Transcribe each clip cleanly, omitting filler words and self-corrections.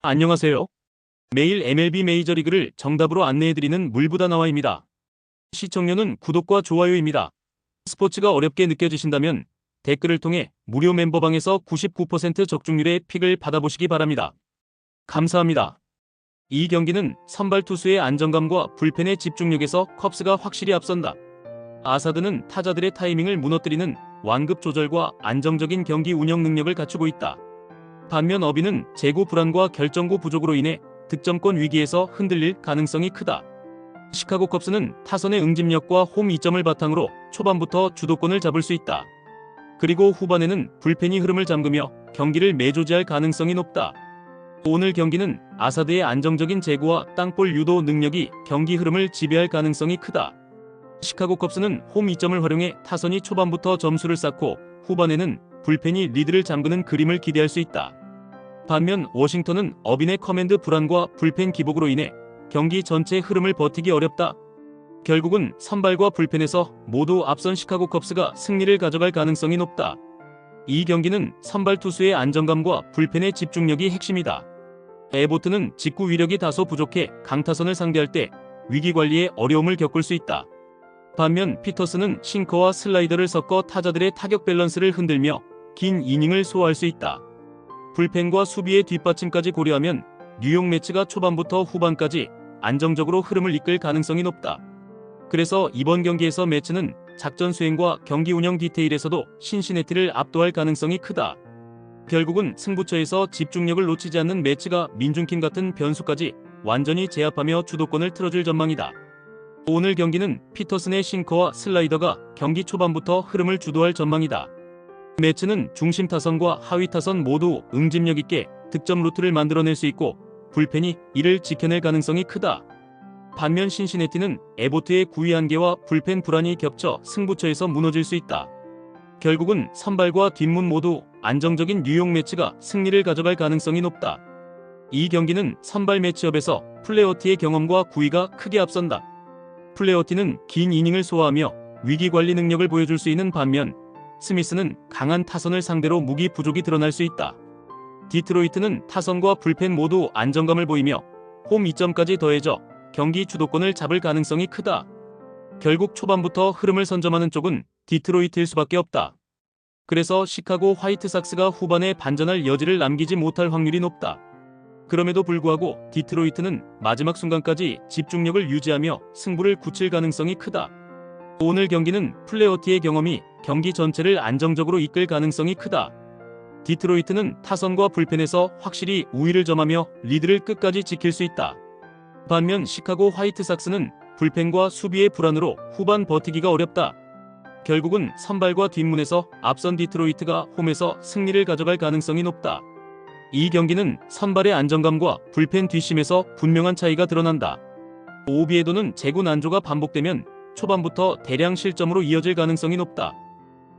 안녕하세요. 매일 MLB 메이저리그를 정답으로 안내해드리는 물보다나와입니다. 시청료는 구독과 좋아요입니다. 스포츠가 어렵게 느껴지신다면 댓글을 통해 무료 멤버방에서 99% 적중률의 픽을 받아보시기 바랍니다. 감사합니다. 이 경기는 선발 투수의 안정감과 불펜의 집중력에서 컵스가 확실히 앞선다. 아사드는 타자들의 타이밍을 무너뜨리는 완급 조절과 안정적인 경기 운영 능력을 갖추고 있다. 반면 어비는 재고 불안과 결정고 부족으로 인해 득점권 위기에서 흔들릴 가능성이 크다. 시카고 컵스는 타선의 응집력과 홈 2점을 바탕으로 초반부터 주도권을 잡을 수 있다. 그리고 후반에는 불펜이 흐름을 잠그며 경기를 매조지할 가능성이 높다. 오늘 경기는 아사드의 안정적인 제구와 땅볼 유도 능력이 경기 흐름을 지배할 가능성이 크다. 시카고 컵스는 홈 2점을 활용해 타선이 초반부터 점수를 쌓고 후반에는 불펜이 리드를 잠그는 그림을 기대할 수 있다. 반면 워싱턴은 어빈의 커맨드 불안과 불펜 기복으로 인해 경기 전체의 흐름을 버티기 어렵다. 결국은 선발과 불펜에서 모두 앞선 시카고 컵스가 승리를 가져갈 가능성이 높다. 이 경기는 선발 투수의 안정감과 불펜의 집중력이 핵심이다. 에보트는 직구 위력이 다소 부족해 강타선을 상대할 때 위기 관리에 어려움을 겪을 수 있다. 반면 피터스는 싱커와 슬라이더를 섞어 타자들의 타격 밸런스를 흔들며 긴 이닝을 소화할 수 있다. 불펜과 수비의 뒷받침까지 고려하면 뉴욕 매치가 초반부터 후반까지 안정적으로 흐름을 이끌 가능성이 높다. 그래서 이번 경기에서 매치는 작전 수행과 경기 운영 디테일에서도 신시내티를 압도할 가능성이 크다. 결국은 승부처에서 집중력을 놓치지 않는 매치가 민중킴 같은 변수까지 완전히 제압하며 주도권을 틀어줄 전망이다. 오늘 경기는 피터슨의 싱커와 슬라이더가 경기 초반부터 흐름을 주도할 전망이다. 매치는 중심 타선과 하위 타선 모두 응집력 있게 득점 루트를 만들어낼 수 있고 불펜이 이를 지켜낼 가능성이 크다. 반면 신시내티는 에보트의 구위 한계와 불펜 불안이 겹쳐 승부처에서 무너질 수 있다. 결국은 선발과 뒷문 모두 안정적인 뉴욕 매치가 승리를 가져갈 가능성이 높다. 이 경기는 선발 매치업에서 플레어티의 경험과 구위가 크게 앞선다. 플레어티는 긴 이닝을 소화하며 위기 관리 능력을 보여줄 수 있는 반면 스미스는 강한 타선을 상대로 무기 부족이 드러날 수 있다. 디트로이트는 타선과 불펜 모두 안정감을 보이며 홈 2점까지 더해져 경기 주도권을 잡을 가능성이 크다. 결국 초반부터 흐름을 선점하는 쪽은 디트로이트일 수밖에 없다. 그래서 시카고 화이트삭스가 후반에 반전할 여지를 남기지 못할 확률이 높다. 그럼에도 불구하고 디트로이트는 마지막 순간까지 집중력을 유지하며 승부를 굳힐 가능성이 크다. 오늘 경기는 플레어티의 경험이 경기 전체를 안정적으로 이끌 가능성이 크다. 디트로이트는 타선과 불펜에서 확실히 우위를 점하며 리드를 끝까지 지킬 수 있다. 반면 시카고 화이트삭스는 불펜과 수비의 불안으로 후반 버티기가 어렵다. 결국은 선발과 뒷문에서 앞선 디트로이트가 홈에서 승리를 가져갈 가능성이 높다. 이 경기는 선발의 안정감과 불펜 뒷심에서 분명한 차이가 드러난다. 오비에도는 제구 난조가 반복되면 초반부터 대량 실점으로 이어질 가능성이 높다.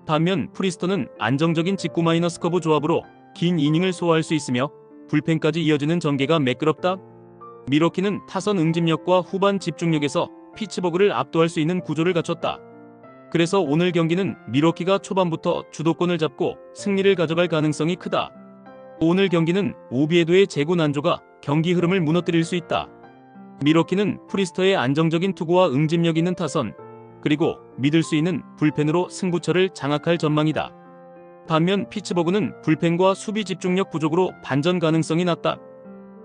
반면 프리스터는 안정적인 직구 마이너스 커브 조합으로 긴 이닝을 소화할 수 있으며 불펜까지 이어지는 전개가 매끄럽다. 미러키는 타선 응집력과 후반 집중력에서 피츠버그를 압도할 수 있는 구조를 갖췄다. 그래서 오늘 경기는 미러키가 초반부터 주도권을 잡고 승리를 가져갈 가능성이 크다. 오늘 경기는 오비에도의 제구 난조가 경기 흐름을 무너뜨릴 수 있다. 미러키는 프리스터의 안정적인 투구와 응집력 있는 타선, 그리고 믿을 수 있는 불펜으로 승부처를 장악할 전망이다. 반면 피츠버그는 불펜과 수비 집중력 부족으로 반전 가능성이 낮다.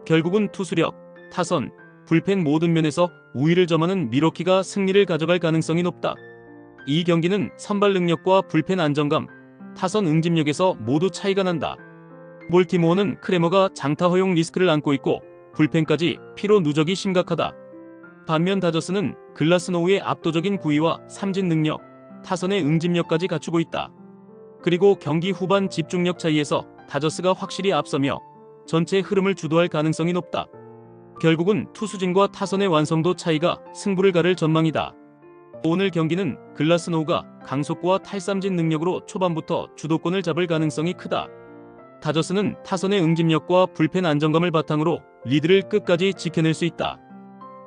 결국은 투수력, 타선, 불펜 모든 면에서 우위를 점하는 미러키가 승리를 가져갈 가능성이 높다. 이 경기는 선발 능력과 불펜 안정감, 타선 응집력에서 모두 차이가 난다. 볼티모어는 크레머가 장타 허용 리스크를 안고 있고 불펜까지 피로 누적이 심각하다. 반면 다저스는 글라스노우의 압도적인 구위와 삼진 능력, 타선의 응집력까지 갖추고 있다. 그리고 경기 후반 집중력 차이에서 다저스가 확실히 앞서며 전체 흐름을 주도할 가능성이 높다. 결국은 투수진과 타선의 완성도 차이가 승부를 가를 전망이다. 오늘 경기는 글라스노우가 강속구와 탈삼진 능력으로 초반부터 주도권을 잡을 가능성이 크다. 다저스는 타선의 응집력과 불펜 안정감을 바탕으로 리드를 끝까지 지켜낼 수 있다.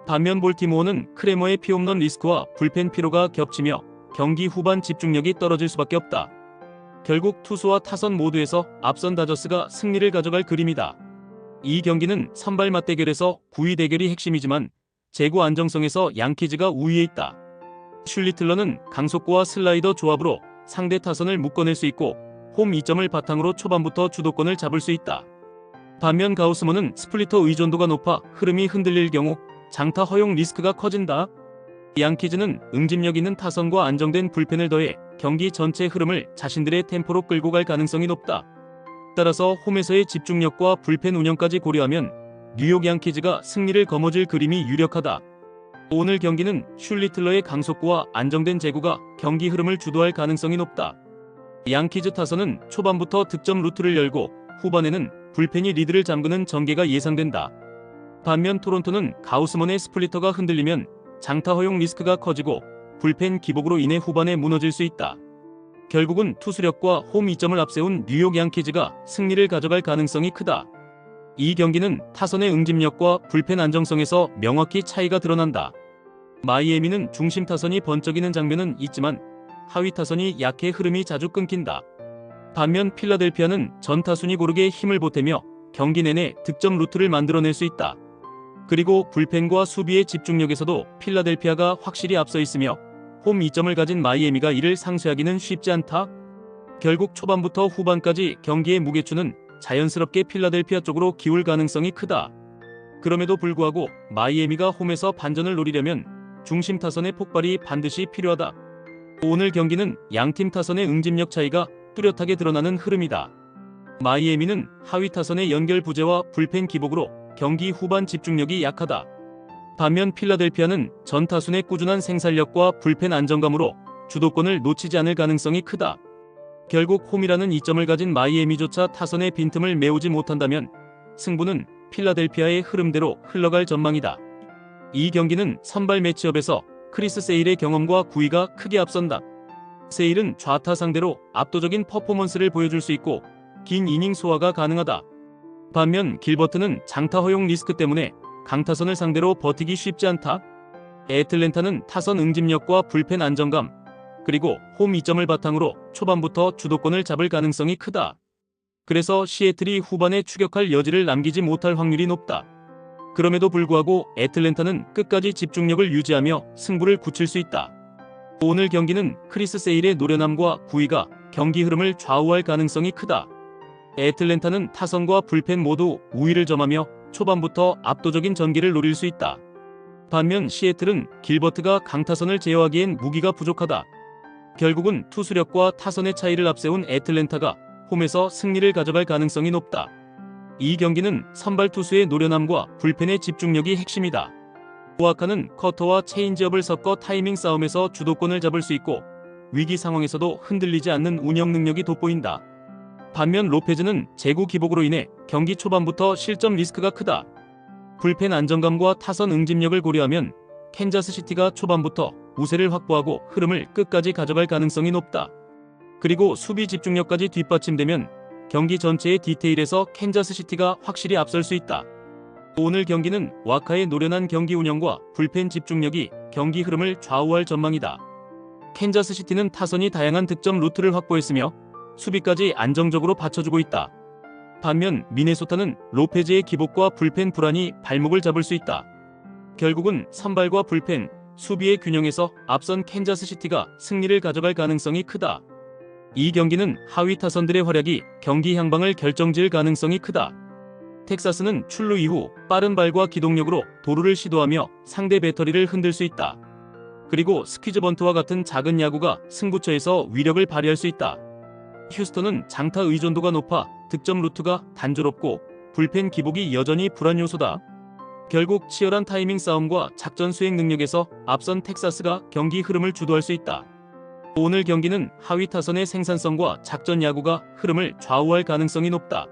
반면 볼티모어는 크레머의 피홈런 리스크와 불펜 피로가 겹치며 경기 후반 집중력이 떨어질 수밖에 없다. 결국 투수와 타선 모두에서 앞선 다저스가 승리를 가져갈 그림이다. 이 경기는 선발 맞대결에서 9위 대결이 핵심이지만 제구 안정성에서 양키즈가 우위에 있다. 슐리틀러는 강속구와 슬라이더 조합으로 상대 타선을 묶어낼 수 있고 홈 2점을 바탕으로 초반부터 주도권을 잡을 수 있다. 반면 가우스먼은 스플리터 의존도가 높아 흐름이 흔들릴 경우 장타 허용 리스크가 커진다. 양키즈는 응집력 있는 타선과 안정된 불펜을 더해 경기 전체 흐름을 자신들의 템포로 끌고 갈 가능성이 높다. 따라서 홈에서의 집중력과 불펜 운영까지 고려하면 뉴욕 양키즈가 승리를 거머쥘 그림이 유력하다. 오늘 경기는 슐리틀러의 강속구와 안정된 제구가 경기 흐름을 주도할 가능성이 높다. 양키즈 타선은 초반부터 득점 루트를 열고 후반에는 불펜이 리드를 잠그는 전개가 예상된다. 반면 토론토는 가우스먼의 스플리터가 흔들리면 장타 허용 리스크가 커지고 불펜 기복으로 인해 후반에 무너질 수 있다. 결국은 투수력과 홈 2점을 앞세운 뉴욕 양키즈가 승리를 가져갈 가능성이 크다. 이 경기는 타선의 응집력과 불펜 안정성에서 명확히 차이가 드러난다. 마이애미는 중심 타선이 번쩍이는 장면은 있지만 하위 타선이 약해 흐름이 자주 끊긴다. 반면 필라델피아는 전 타순이 고르게 힘을 보태며 경기 내내 득점 루트를 만들어낼 수 있다. 그리고 불펜과 수비의 집중력에서도 필라델피아가 확실히 앞서 있으며 홈 2점을 가진 마이애미가 이를 상쇄하기는 쉽지 않다. 결국 초반부터 후반까지 경기의 무게추는 자연스럽게 필라델피아 쪽으로 기울 가능성이 크다. 그럼에도 불구하고 마이애미가 홈에서 반전을 노리려면 중심 타선의 폭발이 반드시 필요하다. 오늘 경기는 양팀 타선의 응집력 차이가 뚜렷하게 드러나는 흐름이다. 마이애미는 하위 타선의 연결 부재와 불펜 기복으로 경기 후반 집중력이 약하다. 반면 필라델피아는 전 타순의 꾸준한 생산력과 불펜 안정감으로 주도권을 놓치지 않을 가능성이 크다. 결국 홈이라는 이점을 가진 마이애미조차 타선의 빈틈을 메우지 못한다면 승부는 필라델피아의 흐름대로 흘러갈 전망이다. 이 경기는 선발 매치업에서 크리스 세일의 경험과 구위가 크게 앞선다. 세일은 좌타 상대로 압도적인 퍼포먼스를 보여줄 수 있고 긴 이닝 소화가 가능하다. 반면 길버트는 장타 허용 리스크 때문에 강타선을 상대로 버티기 쉽지 않다. 애틀랜타는 타선 응집력과 불펜 안정감, 그리고 홈 2점을 바탕으로 초반부터 주도권을 잡을 가능성이 크다. 그래서 시애틀이 후반에 추격할 여지를 남기지 못할 확률이 높다. 그럼에도 불구하고 애틀랜타는 끝까지 집중력을 유지하며 승부를 굳힐 수 있다. 오늘 경기는 크리스 세일의 노련함과 구위가 경기 흐름을 좌우할 가능성이 크다. 애틀랜타는 타선과 불펜 모두 우위를 점하며 초반부터 압도적인 전개를 노릴 수 있다. 반면 시애틀은 길버트가 강타선을 제어하기엔 무기가 부족하다. 결국은 투수력과 타선의 차이를 앞세운 애틀랜타가 홈에서 승리를 가져갈 가능성이 높다. 이 경기는 선발 투수의 노련함과 불펜의 집중력이 핵심이다. 오아카는 커터와 체인지업을 섞어 타이밍 싸움에서 주도권을 잡을 수 있고 위기 상황에서도 흔들리지 않는 운영 능력이 돋보인다. 반면 로페즈는 제구 기복으로 인해 경기 초반부터 실점 리스크가 크다. 불펜 안정감과 타선 응집력을 고려하면 캔자스시티가 초반부터 우세를 확보하고 흐름을 끝까지 가져갈 가능성이 높다. 그리고 수비 집중력까지 뒷받침되면 경기 전체의 디테일에서 캔자스시티가 확실히 앞설 수 있다. 오늘 경기는 와카의 노련한 경기 운영과 불펜 집중력이 경기 흐름을 좌우할 전망이다. 캔자스시티는 타선이 다양한 득점 루트를 확보했으며 수비까지 안정적으로 받쳐주고 있다. 반면 미네소타는 로페즈의 기복과 불펜 불안이 발목을 잡을 수 있다. 결국은 선발과 불펜, 수비의 균형에서 앞선 캔자스시티가 승리를 가져갈 가능성이 크다. 이 경기는 하위 타선들의 활약이 경기 향방을 결정지을 가능성이 크다. 텍사스는 출루 이후 빠른 발과 기동력으로 도루를 시도하며 상대 배터리를 흔들 수 있다. 그리고 스퀴즈 번트와 같은 작은 야구가 승부처에서 위력을 발휘할 수 있다. 휴스턴은 장타 의존도가 높아 득점 루트가 단조롭고 불펜 기복이 여전히 불안 요소다. 결국 치열한 타이밍 싸움과 작전 수행 능력에서 앞선 텍사스가 경기 흐름을 주도할 수 있다. 오늘 경기는 하위 타선의 생산성과 작전 야구가 흐름을 좌우할 가능성이 높다.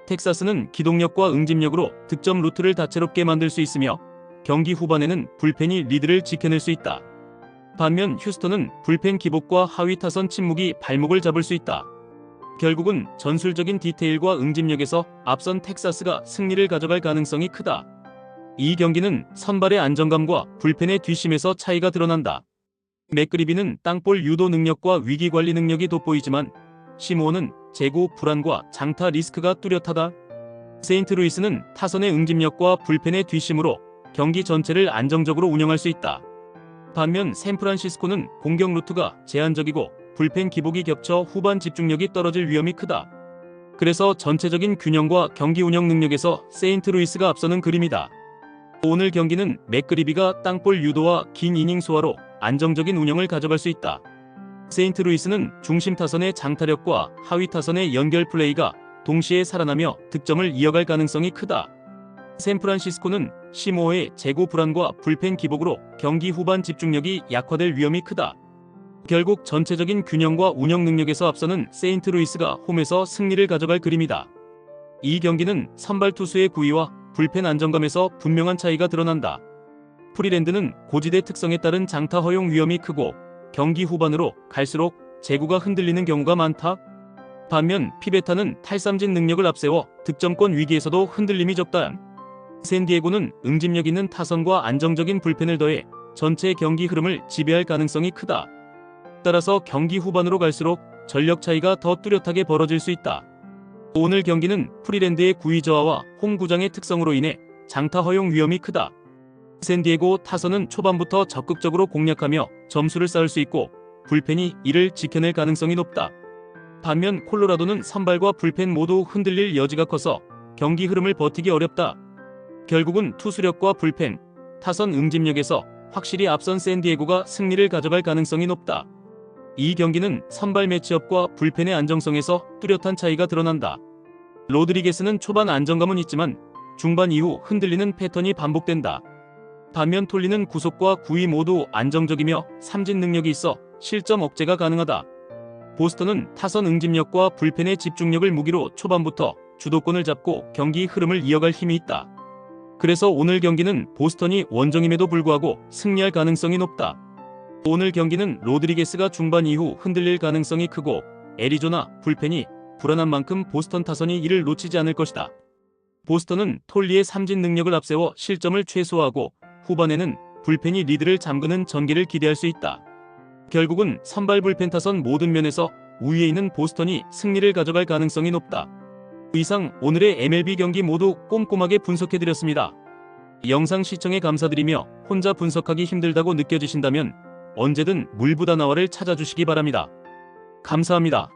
텍사스는 기동력과 응집력으로 득점 루트를 다채롭게 만들 수 있으며 경기 후반에는 불펜이 리드를 지켜낼 수 있다. 반면 휴스턴은 불펜 기복과 하위 타선 침묵이 발목을 잡을 수 있다. 결국은 전술적인 디테일과 응집력에서 앞선 텍사스가 승리를 가져갈 가능성이 크다. 이 경기는 선발의 안정감과 불펜의 뒷심에서 차이가 드러난다. 맥그리비는 땅볼 유도 능력과 위기 관리 능력이 돋보이지만 시모어는 제구 불안과 장타 리스크가 뚜렷하다. 세인트루이스는 타선의 응집력과 불펜의 뒷심으로 경기 전체를 안정적으로 운영할 수 있다. 반면 샌프란시스코는 공격 루트가 제한적이고 불펜 기복이 겹쳐 후반 집중력이 떨어질 위험이 크다. 그래서 전체적인 균형과 경기 운영 능력에서 세인트루이스가 앞서는 그림이다. 오늘 경기는 맥그리비가 땅볼 유도와 긴 이닝 소화로 안정적인 운영을 가져갈 수 있다. 세인트루이스는 중심 타선의 장타력과 하위 타선의 연결 플레이가 동시에 살아나며 득점을 이어갈 가능성이 크다. 샌프란시스코는 심호의 재고 불안과 불펜 기복으로 경기 후반 집중력이 약화될 위험이 크다. 결국 전체적인 균형과 운영 능력에서 앞서는 세인트루이스가 홈에서 승리를 가져갈 그림이다. 이 경기는 선발 투수의 구위와 불펜 안정감에서 분명한 차이가 드러난다. 프리랜드는 고지대 특성에 따른 장타 허용 위험이 크고 경기 후반으로 갈수록 제구가 흔들리는 경우가 많다. 반면 피베타는 탈삼진 능력을 앞세워 득점권 위기에서도 흔들림이 적다. 샌디에고는 응집력 있는 타선과 안정적인 불펜을 더해 전체 경기 흐름을 지배할 가능성이 크다. 따라서 경기 후반으로 갈수록 전력 차이가 더 뚜렷하게 벌어질 수 있다. 오늘 경기는 프리랜드의 구위 저하와 홈 구장의 특성으로 인해 장타 허용 위험이 크다. 샌디에고 타선은 초반부터 적극적으로 공략하며 점수를 쌓을 수 있고 불펜이 이를 지켜낼 가능성이 높다. 반면 콜로라도는 선발과 불펜 모두 흔들릴 여지가 커서 경기 흐름을 버티기 어렵다. 결국은 투수력과 불펜, 타선 응집력에서 확실히 앞선 샌디에고가 승리를 가져갈 가능성이 높다. 이 경기는 선발 매치업과 불펜의 안정성에서 뚜렷한 차이가 드러난다. 로드리게스는 초반 안정감은 있지만 중반 이후 흔들리는 패턴이 반복된다. 반면 톨리는 구속과 구위 모두 안정적이며 삼진 능력이 있어 실점 억제가 가능하다. 보스턴은 타선 응집력과 불펜의 집중력을 무기로 초반부터 주도권을 잡고 경기 흐름을 이어갈 힘이 있다. 그래서 오늘 경기는 보스턴이 원정임에도 불구하고 승리할 가능성이 높다. 오늘 경기는 로드리게스가 중반 이후 흔들릴 가능성이 크고 애리조나 불펜이 불안한 만큼 보스턴 타선이 이를 놓치지 않을 것이다. 보스턴은 톨리의 삼진 능력을 앞세워 실점을 최소화하고 후반에는 불펜이 리드를 잠그는 전개를 기대할 수 있다. 결국은 선발 불펜 타선 모든 면에서 우위에 있는 보스턴이 승리를 가져갈 가능성이 높다. 이상 오늘의 MLB 경기 모두 꼼꼼하게 분석해드렸습니다. 영상 시청에 감사드리며 혼자 분석하기 힘들다고 느껴지신다면 언제든 물보다나와를 찾아주시기 바랍니다. 감사합니다.